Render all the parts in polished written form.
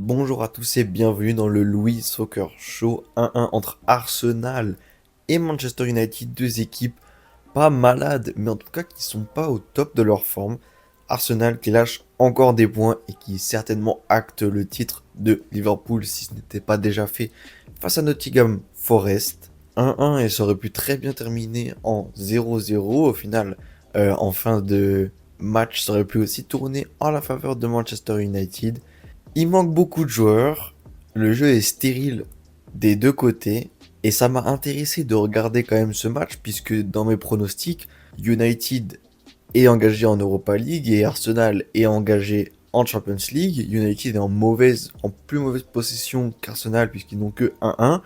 Bonjour à tous et bienvenue dans le Louis Soccer Show 1-1 entre Arsenal et Manchester United, deux équipes pas malades, mais en tout cas qui sont pas au top de leur forme. Arsenal qui lâche encore des points et qui certainement acte le titre de Liverpool si ce n'était pas déjà fait face à Nottingham Forest. 1-1 et ça aurait pu très bien terminer en 0-0 au final. En fin de match, ça aurait pu aussi tourner en la faveur de Manchester United. Il manque beaucoup de joueurs, le jeu est stérile des deux côtés, et ça m'a intéressé de regarder quand même ce match, puisque dans mes pronostics, United est engagé en Europa League et Arsenal est engagé en Champions League. United est en plus mauvaise possession qu'Arsenal, puisqu'ils n'ont que 1-1.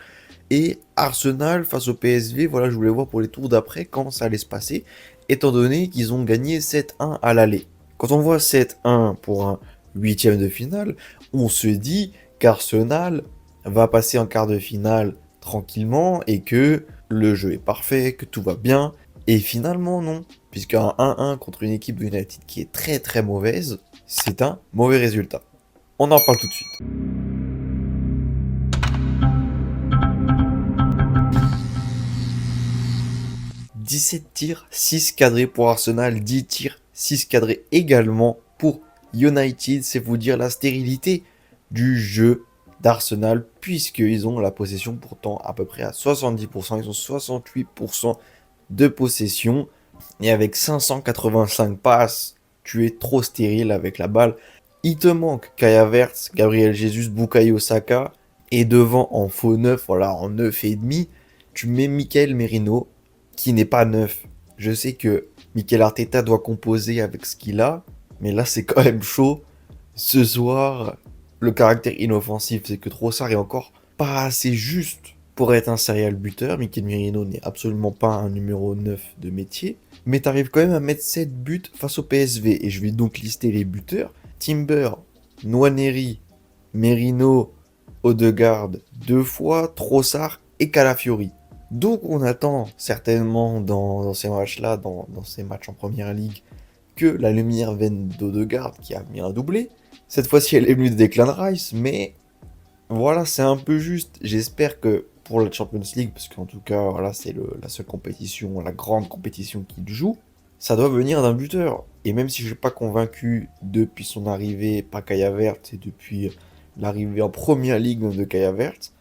Et Arsenal face au PSV, voilà, je voulais voir pour les tours d'après comment ça allait se passer, étant donné qu'ils ont gagné 7-1 à l'aller. Quand on voit 7-1 pour un huitième de finale, on se dit qu'Arsenal va passer en quart de finale tranquillement et que le jeu est parfait, que tout va bien. Et finalement, non. Puisqu'un 1-1 contre une équipe de United qui est très très mauvaise, c'est un mauvais résultat. On en parle tout de suite. 17 tirs, 6 cadrés pour Arsenal, 10 tirs, 6 cadrés également pour United. C'est vous dire la stérilité du jeu d'Arsenal, puisqu'ils ont la possession pourtant à peu près à 70%, ils ont 68% de possession, et avec 585 passes, tu es trop stérile avec la balle. Il te manque Kai Havertz, Gabriel Jesus, Bukayo Saka, et devant en faux 9, voilà, en 9 et demi, tu mets Michael Merino, qui n'est pas neuf. Je sais que Mikel Arteta doit composer avec ce qu'il a, mais là c'est quand même chaud. Ce soir, le caractère inoffensif, c'est que Trossard est encore pas assez juste pour être un serial buteur. Mikel Merino n'est absolument pas un numéro 9 de métier, mais t'arrives quand même à mettre 7 buts face au PSV. Et je vais donc lister les buteurs. Timber, Nwaneri, Merino, Odegaard 2 fois, Trossard et Calafiori. Donc on attend certainement dans ces matchs-là, dans ces matchs en première ligue, que la lumière vienne d'Odegaard qui a mis un doublé. Cette fois-ci elle est venue de Declan Rice, mais voilà, c'est un peu juste. J'espère que pour la Champions League, parce qu'en tout cas voilà, c'est la seule compétition, la grande compétition qu'il joue, ça doit venir d'un buteur. Et même si je ne suis pas convaincu depuis son arrivée, pas Kai Havertz, et depuis l'arrivée en première ligue de Kai Havertz,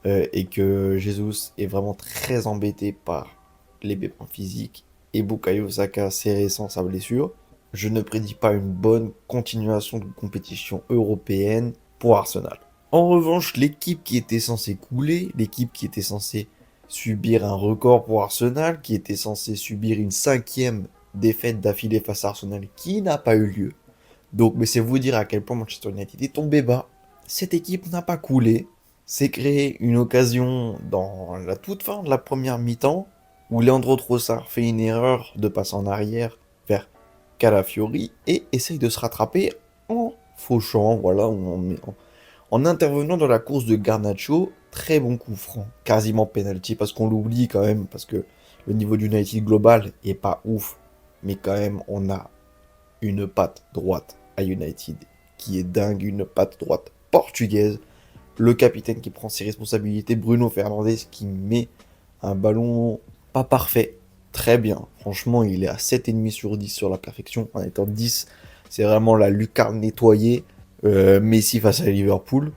et que Jesus est vraiment très embêté par les pépins physiques et Bukayo Saka c'est récent sa blessure, je ne prédis pas une bonne continuation de compétition européenne pour Arsenal. En revanche, l'équipe qui était censée couler, l'équipe qui était censée subir un record pour Arsenal, qui était censée subir une 5e défaite d'affilée face à Arsenal, qui n'a pas eu lieu. Donc, mais c'est vous dire à quel point Manchester United est tombé bas. Cette équipe n'a pas coulé, s'est créé une occasion dans la toute fin de la première mi-temps où Leandro Trossard fait une erreur de passe en arrière vers Calafiori et essaye de se rattraper en fauchant, voilà, en intervenant dans la course de Garnacho. Très bon coup franc, quasiment penalty parce qu'on l'oublie quand même, parce que le niveau du United global est pas ouf, mais quand même on a une patte droite à United qui est dingue, une patte droite portugaise. Le capitaine qui prend ses responsabilités, Bruno Fernandes, qui met un ballon pas parfait, très bien. Franchement, il est à 7,5 sur 10 sur la perfection. En étant 10, c'est vraiment la lucarne nettoyée. Messi face à Liverpool.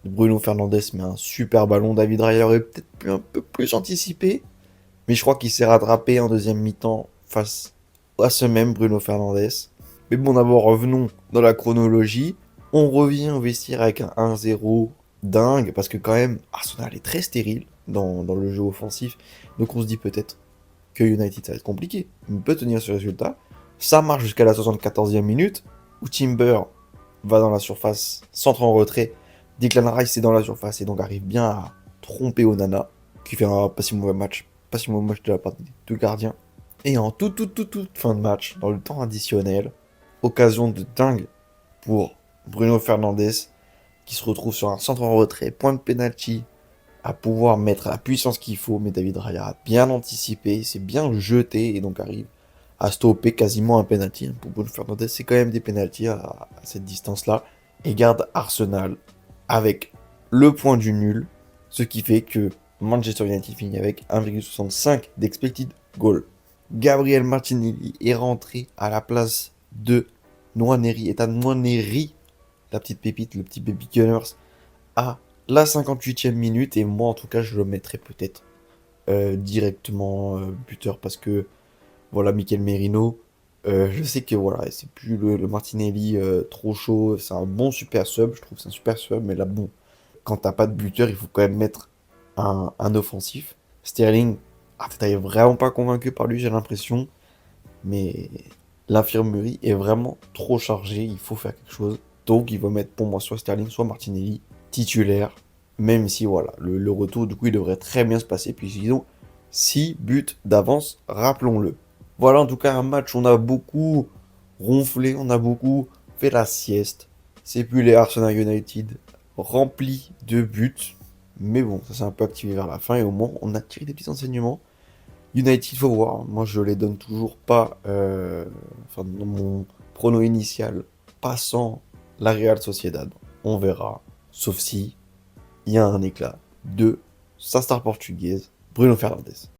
Bruno Fernandes met un super ballon. David Raya aurait peut-être pu un peu plus anticiper. Mais je crois qu'il s'est rattrapé en deuxième mi-temps face à ce même Bruno Fernandes. Mais bon, d'abord, revenons dans la chronologie. On revient au vestiaire avec un 1-0 dingue, parce que quand même, Arsenal est très stérile dans le jeu offensif. Donc on se dit peut-être que United, ça va être compliqué. On peut tenir ce résultat. Ça marche jusqu'à la 74e minute, où Timber va dans la surface, centre en retrait. Declan Rice est dans la surface et donc arrive bien à tromper Onana, qui fait un pas si mauvais match de la part des deux gardiens. Et en toute fin de match, dans le temps additionnel, occasion de dingue pour Bruno Fernandes, qui se retrouve sur un centre en retrait, point de penalty, à pouvoir mettre la puissance qu'il faut, mais David Raya a bien anticipé, s'est bien jeté, et donc arrive à stopper quasiment un penalty. Pour Bruno Fernandes, c'est quand même des penalties à cette distance-là, et garde Arsenal avec le point du nul, ce qui fait que Manchester United finit avec 1,65 d'expected goal. Gabriel Martinelli est rentré à la place de Nwaneri, Ethan Nwaneri, la petite pépite, le petit baby Gunners, à la 58e minute. Et moi, en tout cas, je le mettrais peut-être directement buteur parce que, voilà, Mikel Merino, je sais que voilà, c'est plus le Martinelli trop chaud. C'est un bon super sub, je trouve que c'est un super sub, mais là, bon, quand t'as pas de buteur, il faut quand même mettre un offensif. Sterling, t'es vraiment pas convaincu par lui, j'ai l'impression. Mais l'infirmerie est vraiment trop chargée, il faut faire quelque chose. Donc il va mettre pour moi soit Sterling, soit Martinelli, titulaire. Même si voilà, le retour du coup il devrait très bien se passer, puisqu'ils ont 6 buts d'avance, rappelons-le. Voilà en tout cas un match, on a beaucoup ronflé, on a beaucoup fait la sieste. C'est plus les Arsenal United remplis de buts. Mais bon, ça s'est un peu activé vers la fin et au moins on a tiré des petits enseignements. United, faut voir. Moi, je les donne toujours pas. Enfin, dans mon prono initial, passant la Real Sociedad. On verra. Sauf si il y a un éclat de sa star portugaise, Bruno Fernandes.